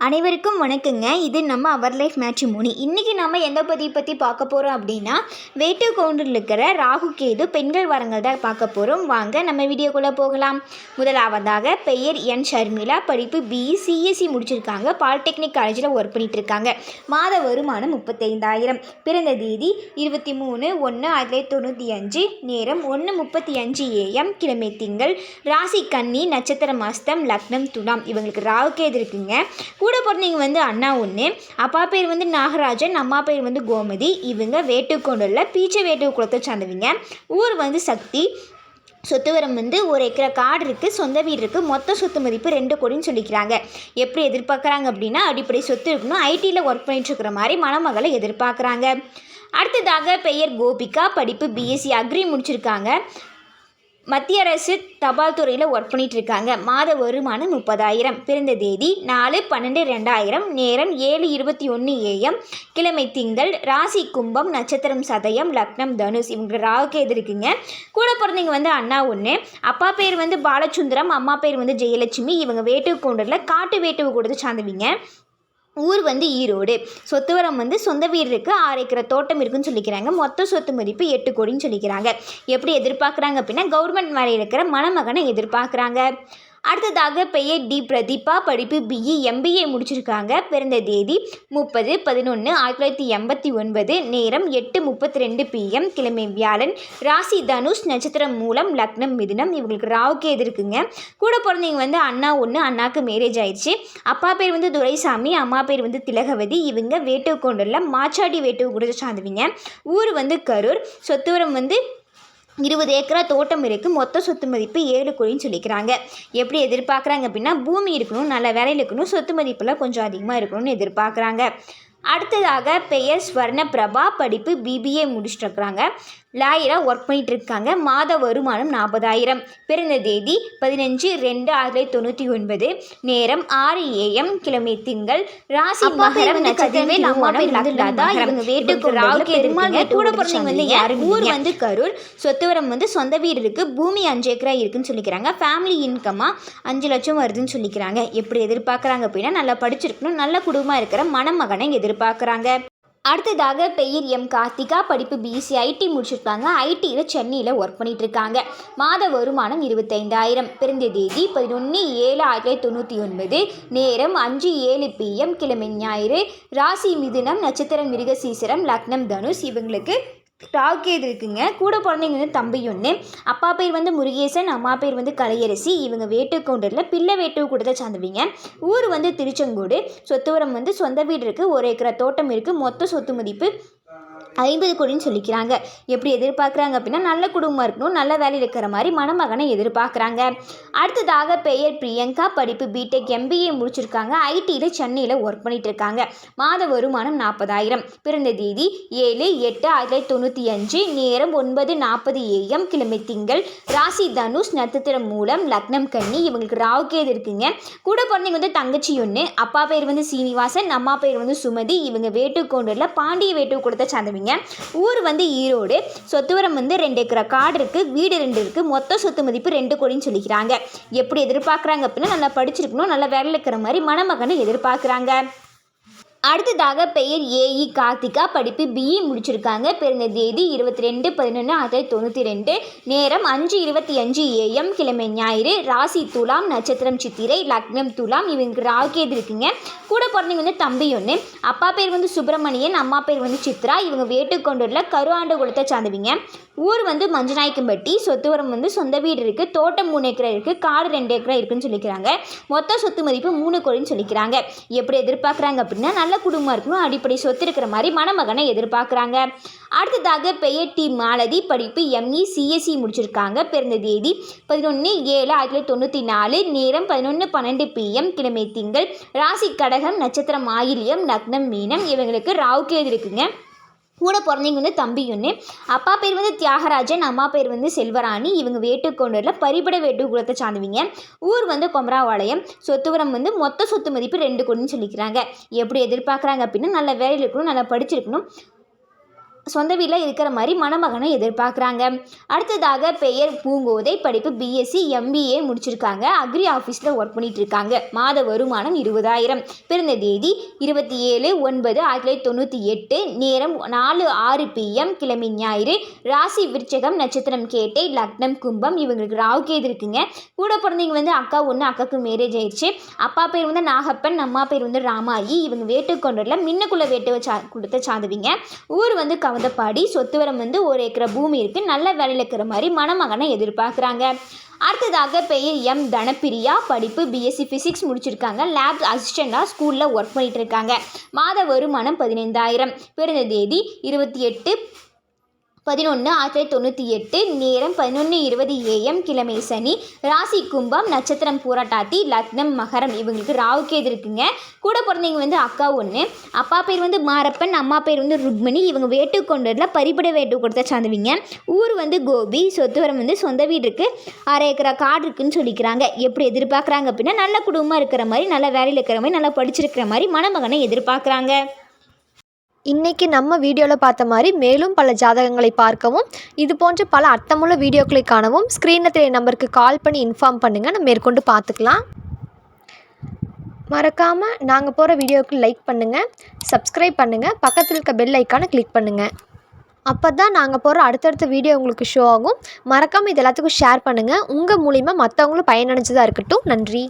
அனைவருக்கும் வணக்கங்க. இது நம்ம அவர் லைஃப் மேட்ரிமோனி. இன்றைக்கி நம்ம எந்த பற்றி பார்க்க போகிறோம் அப்படின்னா, வேட்டு கவுண்டரில் இருக்கிற ராகு கேது பெண்கள் வரங்கள் தான் பார்க்க போகிறோம். வாங்க நம்ம வீடியோக்குள்ளே போகலாம். முதலாவதாக பெயர் என் ஷர்மிளா. படிப்பு பிஇ சிஎஸ்சி முடிச்சிருக்காங்க. பாலிடெக்னிக் காலேஜில் ஒர்க் பண்ணிகிட்ருக்காங்க. மாத வருமானம் 35,000. பிறந்த தேதி 23/1/1995. நேரம் 1:35 AM. கிழமை திங்கள். ராசி கன்னி. நட்சத்திரம் அஸ்தம். லக்னம் துலாம். இவங்களுக்கு ராகு கேது இருக்குங்க. கூட பிறந்தவங்க அண்ணா ஒன்று. அப்பா பேர் நாகராஜன், அம்மா பேர் கோமதி. இவங்க வேட்டுக்கொண்டுள்ள பீச்சை வேட்டு குளத்தை சார்ந்தவங்க. ஊர் சக்தி. சொத்து வரம் 1 ஏக்கரை காடு இருக்குது, சொந்த வீடு இருக்குது. மொத்த சொத்து மதிப்பு 2 கோடின்னு சொல்லிக்கிறாங்க. எப்படி எதிர்பார்க்குறாங்க அப்படின்னா, அடிப்படை சொத்து இருக்கணும், ஐடியில் ஒர்க் பண்ணிட்டுருக்கிற மாதிரி மணமகளை எதிர்பார்க்குறாங்க. அடுத்ததாக பெயர் கோபிகா. படிப்பு பிஎஸ்சி அக்ரி முடிச்சிருக்காங்க. மத்திய அரசு தபால் துறையில் ஒர்க் பண்ணிகிட்ருக்காங்க. மாத வருமானம் 30,000. பிறந்த தேதி 4/12/2000. நேரம் 7:21 AM. கிழமை திங்கள். ராசி கும்பம். நட்சத்திரம் சதயம். லக்னம் தனுஷ். இவங்களுக்கு ராகு கேது இருக்குங்க. கூட பிறந்தவங்க அண்ணா ஒன்று. அப்பா பேர் பாலசுந்தரம், அம்மா பேர் ஜெயலட்சுமி. இவங்க வேட்டுக்கொண்டரில் காட்டு வேட்டுவு கொடுத்து சார்ந்தவங்க. ஊர் ஈரோடு. சொத்து வரம் சொந்த வீடு இருக்குது, 6 ஏக்கரை தோட்டம் இருக்குதுன்னு சொல்லிக்கிறாங்க. மொத்த சொத்து மதிப்பு 8 கோடின்னு சொல்லிக்கிறாங்க. எப்படி எதிர்பார்க்குறாங்க அப்படின்னா, கவர்மெண்ட் வேலையில் இருக்கிற மணமகனை எதிர்பார்க்குறாங்க. அடுத்ததாக பெயர் டி பிரதீபா. படிப்பு பிஇ எம்பிஏ முடிச்சிருக்காங்க. பிறந்த தேதி 30/11/1989. நேரம் 8:32 PM. கிழமை வியாழன். ராசி தனுஷ். நட்சத்திரம் மூலம். லக்னம் மிதுனம். இவங்களுக்கு ராகு கேது இருக்குங்க. கூட பிறந்தவங்க அண்ணா ஒன்று. அண்ணாவுக்கு மேரேஜ் ஆயிடுச்சு. அப்பா பேர் துரைசாமி, அம்மா பேர் திலகவதி. இவங்க வேட்டுக்கொண்டுள்ள மாச்சாடி வேட்டு கொடுத்து சார்ந்தவங்க. ஊர் கரூர். சொத்துவரம் 20 ஏக்கரா தோட்டம் இருக்குது. மொத்த சொத்து மதிப்பு 7 கோடின்னு சொல்லிக்கிறாங்க. எப்படி எதிர்பார்க்குறாங்க அப்படின்னா, பூமி இருக்கணும், நல்ல வேலையில் இருக்கணும், சொத்து மதிப்பெல்லாம் கொஞ்சம் அதிகமாக இருக்கணும்னு எதிர்பார்க்குறாங்க. அடுத்ததாக பெயர் ஸ்வர்ண பிரபா. படிப்பு பிபிஏ முடிச்சுட்ருக்குறாங்க. லாயராக ஒர்க் பண்ணிகிட்ருக்காங்க. மாத வருமானம் 40,000. பிறந்த தேதி 15/2/1999. நேரம் 6 AM. கிழமை திங்கள். ராசி மகரம். நட்சத்திரமே இவங்க வேட்டுக்கு ராகு கேது. கூட பிறந்தவங்க யாரு? ஊர் கரூர். சொத்து வரம் சொந்த வீடு இருக்குது, பூமி 5 ஏக்கரா இருக்குன்னு சொல்லிக்கிறாங்க. ஃபேமிலி இன்கமாக 5 லட்சம் வருதுன்னு சொல்லிக்கிறாங்க. எப்படி எதிர்பார்க்குறாங்க அப்படின்னா, நல்லா படிச்சிருக்கணும், நல்ல குடும்பமாக இருக்கிற மணமகனை எதிர்பார்க்குறாங்க. அடுத்ததாக பெயர் எம் கார்த்திகா. படிப்பு பிஎஸ்சி ஐடி முடிச்சிருக்காங்க. ஐடியில் சென்னையில் ஒர்க் பண்ணிகிட்ருக்காங்க. மாத வருமானம் 25,000. பிறந்த தேதி 11/7/1999. நேரம் 5:07 PM. கிழமை ஞாயிறு. ராசி மிதுனம். நட்சத்திரம் மிருகசீசரம். லக்னம் தனுஷ். இவங்களுக்கு ராகு கேது இருக்குங்க. கூட பிறந்தவங்க தம்பி ஒன்று. அப்பா பேர் முருகேசன், அம்மா பேர் கலையரசி. இவங்க வேட்டுக்கவுண்டரில் பிள்ளை வேட்டு கூட்டத்தை சார்ந்தவங்க. ஊர் திருச்செங்கோடு. சொத்து வரம் சொந்த வீடு இருக்குது, 1 ஏக்கரை தோட்டம் இருக்குது. மொத்த சொத்து மதிப்பு 50 கோடின்னு சொல்லிக்கிறாங்க. எப்படி எதிர்பார்க்குறாங்க அப்படின்னா, நல்ல குடும்பம் இருக்கணும், நல்ல வேலையில் இருக்கிற மாதிரி மணமகனை எதிர்பார்க்குறாங்க. அடுத்ததாக பெயர் பிரியங்கா. படிப்பு பிடெக் எம்பிஏ முடிச்சிருக்காங்க. ஐடியில் சென்னையில் ஒர்க் பண்ணிகிட்ருக்காங்க. மாத வருமானம் 40,000. பிறந்த தேதி 7/8/1995. நேரம் 9:40 AM. கிழமை திங்கள். ராசி தனுஷ். நட்சத்திரம் மூலம். லக்னம் கன்னி. இவங்களுக்கு ராகு கேது இருக்குங்க. கூட பிறந்தவங்க தங்கச்சி ஒன்று. அப்பா பேர் சீனிவாசன், அம்மா பேர் சுமதி. இவங்க வேட்டுக்கொண்டரில் பாண்டிய வேட்டு கொடுத்த சார்ந்தவங்க. ஊர் ஈரோடு. சொத்து வரம் 2 ஏக்கரை காடு இருக்குது, வீடு 2 இருக்குது. மொத்த சொத்து மதிப்பு 2 கோடின்னு சொல்லிக்கிறாங்க. எப்படி எதிர்பார்க்குறாங்க அப்படின்னா, நல்லா படிச்சிருக்கணும், நல்ல வேலையில் இருக்கிற மாதிரி மணமகனை எதிர்பார்க்குறாங்க. அடுத்ததாக பெயர் ஏஇ கார்த்திகா. படிப்பு பிஇ முடிச்சிருக்காங்க. பிறந்த தேதி 22/11/1992. நேரம் 5:25 AM. கிழமை ஞாயிறு. ராசி துலாம். நட்சத்திரம் சித்திரை. லக்னம் துலாம். இவங்களுக்கு ராகு கேது இருக்குங்க. கூட பிறந்தவங்க தம்பி ஒன்று. அப்பா பேர் சுப்பிரமணியன், அம்மா பேர் சித்ரா. இவங்க வேட்டுக்கொண்டூரில் கருஆண்டு குளத்தை சார்ந்தவங்க. ஊர் மஞ்சநாயக்கம்பட்டி. சொத்து வரம் சொந்த வீடு இருக்குது, தோட்டம் 3 ஏக்கரா இருக்குது, காடு 2 ஏக்கரா இருக்குதுன்னு சொல்லிக்கிறாங்க. மொத்த சொத்து மதிப்பு 3 கோடின்னு சொல்லிக்கிறாங்க. எப்படி எதிர்பார்க்குறாங்க அப்படின்னா, நல்ல குடும்பம் இருக்கணும், அடிப்படை சொத்து இருக்கிற மாதிரி மணமகனை எதிர்பார்க்குறாங்க. அடுத்ததாக பெயர் டி மாலதி. படிப்பு எம்இ சிஎஸ்சி முடிச்சிருக்காங்க. பிறந்த தேதி 11/7/1994. நேரம் 11:12 PM. கிழமை திங்கள். ராசி கடகம். நட்சத்திரம் ஆயில்யம். லக்னம் மீனம். இவங்களுக்கு ராகு கேது இருக்குங்க. கூட பிறந்தவங்க தம்பி ஒன்று. அப்பா பேர் தியாகராஜன், அம்மா பேர் செல்வராணி. இவங்க வேட்டுக்கொண்டரில் பரிபட வேட்டு குலத்தை சார்ந்தவங்க. ஊர் கொமராபாளையம். சொத்து வரம் மொத்த சொத்து மதிப்பு 2 கோடின்னு சொல்லிக்கிறாங்க. எப்படி எதிர்பார்க்குறாங்க அப்படின்னா, நல்ல வேலையில் இருக்கணும், நல்லா படிச்சிருக்கணும், சொந்த வீட்டில் இருக்கிற மாதிரி மணமகனை எதிர்பார்க்குறாங்க. அடுத்ததாக பெயர் பூங்கோதை, படிப்பு பிஎஸ்சி எம்பிஏ முடிச்சிருக்காங்க. அக்ரி ஆஃபீஸில் ஒர்க் பண்ணிட்டு இருக்காங்க. மாத வருமானம் 20,000. பிறந்த தேதி 27/9/1998. நேரம் 4:06 PM, கிழமை ஞாயிறு. ராசி விருச்சகம், நட்சத்திரம் கேட்டை, லக்னம் கும்பம். இவங்களுக்கு ராகு கேது இருக்குங்க. கூட பிறந்தவங்க வந்து அக்கா ஒன்று, அக்காவுக்கு மேரேஜ் ஆயிடுச்சு. அப்பா பேர் வந்து நாகப்பன், அம்மா பேர் வந்து ராமாயி. இவங்க வேட்டுக்கொண்டரில் மின்னக்குள்ள வேட்டுவை கொடுத்த சாதவிங்க. ஊர் வந்து கவந்தப்பாடி. சொத்து வரம் வந்து 1 ஏக்கர் பூமி இருக்குது. நல்ல வேலையில் இருக்கிற மாதிரி மணமகனை எதிர்பார்க்குறாங்க. அடுத்ததாக பெயர் எம் தனப்பிரியா, படிப்பு பிஎஸ்சி ஃபிசிக்ஸ் முடிச்சிருக்காங்க. லேப் அசிஸ்டண்டாக ஸ்கூலில் ஒர்க் பண்ணிகிட்டு இருக்காங்க. மாத வருமானம் 15,000. பிறந்த தேதி 28/11/1998. நேரம் 11:20 AM, கிழமை சனி. ராசி கும்பம், நட்சத்திரம் பூரட்டாதி, லக்னம் மகரம். இவங்களுக்கு ராகு கேது இருக்குங்க. கூட பிறந்தவங்க வந்து அக்கா ஒன்று, அப்பா பேர் வந்து மாரப்பன், அம்மா பேர் வந்து ருக்மணி. இவங்க வேட்டுக்கொண்டரில் பரிபட வேட்டு கொடுத்த சார்ந்தவங்க. ஊர் வந்து கோபி. சொத்து வரம் வந்து சொந்த வீடு இருக்குது, 1/2 ஏக்கரா காடு இருக்குன்னு சொல்லிக்கிறாங்க. எப்படி எதிர்பார்க்குறாங்க அப்படின்னா நல்ல குடும்பமாக இருக்கிற மாதிரி, நல்ல வேலையில் இருக்கிற மாதிரி, நல்லா படிச்சிருக்கிற மாதிரி மணமகனை எதிர்பார்க்குறாங்க. இன்றைக்கி நம்ம வீடியோவில் பார்த்த மாதிரி மேலும் பல ஜாதகங்களை பார்க்கவும், இது போன்ற பல அர்த்தமுள்ள வீடியோக்களை காணவும் ஸ்க்ரீனில் தெரிய நம்பருக்கு கால் பண்ணி இன்ஃபார்ம் பண்ணுங்கள். நம்ம மேற்கொண்டு பார்த்துக்கலாம். மறக்காமல் நாங்கள் போகிற வீடியோவுக்கு லைக் பண்ணுங்கள், சப்ஸ்கிரைப் பண்ணுங்கள், பக்கத்தில் இருக்க பெல் ஐக்கானை கிளிக் பண்ணுங்கள். அப்போ தான் நாங்கள் போகிற அடுத்தடுத்த வீடியோ உங்களுக்கு ஷோ ஆகும். மறக்காமல் இது எல்லாத்துக்கும் ஷேர் பண்ணுங்கள். உங்கள் மூலிமா மற்றவங்களும் பயனடைஞ்சதாக இருக்கட்டும். நன்றி.